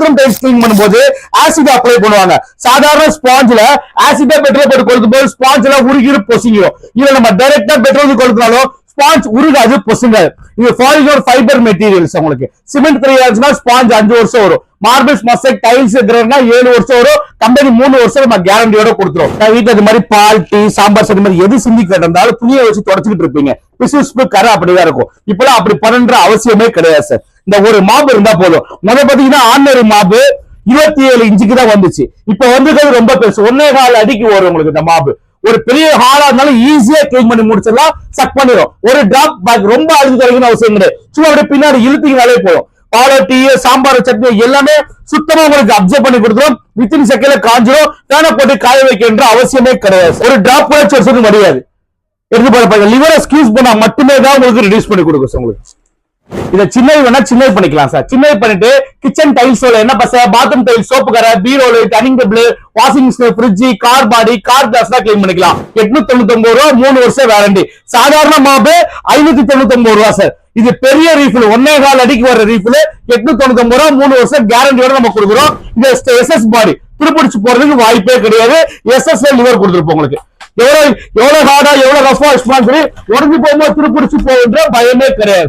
Bathroom tiles clean பண்ணும்போது acid apply பண்ணுவாங்க. சாதாரண ஸ்பாஞ்சில ஆசிடா பெட்ரோல் போட்டு கொளுத்தும் போது ஸ்பாஞ்ச் எல்லாம் உருகிரும், பொசுங்கிடும். இதுல நம்ம டைரக்டா பெட்ரோல் கொளுத்தினாலும் ஸ்பாஞ்ச் உருகாது, பொசுங்காது. இது பாலிமர் ஃபைபர் மெட்டீரியல்ஸ். உங்களுக்கு சிமெண்ட் 3 இயர்ஸ்னா ஸ்பாஞ்ச் 5 வருஷம் வரும். மார்பிள்ஸ் மொசைக் டைல்ஸ் இருக்கிறவங்க 7 வருஷம் வரும். கம்பெனி 3 வருஷம் நம்ம கேரண்டியோட கொடுத்துரும். வீட்டுல இது மாதிரி பால், டீ, சாம்பார் சரி மாதிரி எது சிந்தி கேட்டிருந்தாலும் துணியை வச்சு தொடச்சிட்டு இருப்பீங்க. பிசுபிசு கரை அப்படிதான் இருக்கும். இப்பெல்லாம் அப்படி பண்ற அவசியமே கிடையாது சார். இந்த ஒரு மாப் இருந்தா போதும். முதல்ல பாத்தீங்கன்னா ஆர்டினரி மாப் 27 இன்ச்சுக்கு தான் வந்துச்சு. இப்ப வந்து ரொம்ப பெருசு, 1.25 அடிக்கு வரும் உங்களுக்கு இந்த மாப். ஒரு பெரிய ஹாலா இருந்தாலும் ஈஸியா கிளீன் பண்ணி முடிச்சிடலாம், சக் பண்ணிடும். ஒரு டிராப் பேக் ரொம்ப அழுது கிடைக்கணும் அவசியம் கிடையாது. சும்மா அப்படியே பின்னாடி இழுத்தீங்கனாலே போதும். பால், டீ, சாம்பார், சட்னி எல்லாமே சுத்தமா உங்களுக்கு அப்சர்வ் பண்ணி கொடுத்துரும். வித்தின் செகண்ட்ல காஞ்சிரும். பேனை போட்டு காய வைக்கின்ற அவசியமே கிடையாது. ஒரு டிராப் கூட சொல்றது முடியாது. எடுத்து பாருங்க, லிவரை ஸ்க்யூஸ் பண்ணா மட்டுமே தான் உங்களுக்கு ரிடியூஸ் பண்ணி கொடுக்கும் உங்களுக்கு. இதை சின்ன வேணா சின்ன பண்ணிக்கலாம் சார். சின்ன பண்ணிட்டு கிச்சன் டைல்ஸ் என்ன பச, பாத்ரூம் டைல்ஸ், சோப்பு கரை, பீரோல், dining table, washing machine, fridge, car body, car glass தான் கிளீன் பண்ணிக்கலாம். 899 ரூபா, 3 வருஷம் வாரண்டி. சாதாரண மாப்பு 599 ரூபா சார். இது பெரிய ரீஃபில், 1.25 அடிக்கு வர ரீஃபில் 899 ரூபா, 3 வருஷம் கேரண்டியோட நம்ம கொடுக்குறோம். இந்த SS பாடி துருப்பிடிச்சு போறதுக்கு வாய்ப்பே கிடையாது. SS லிவர் கொடுத்துருப்போம் உங்களுக்கு. எவ்வளவு ஹார்டா எவ்வளவு ரஃபா சரி உடஞ்சு போகும்போது துருப்பிடிச்சு போகுன்ற பயமே கிடையாது.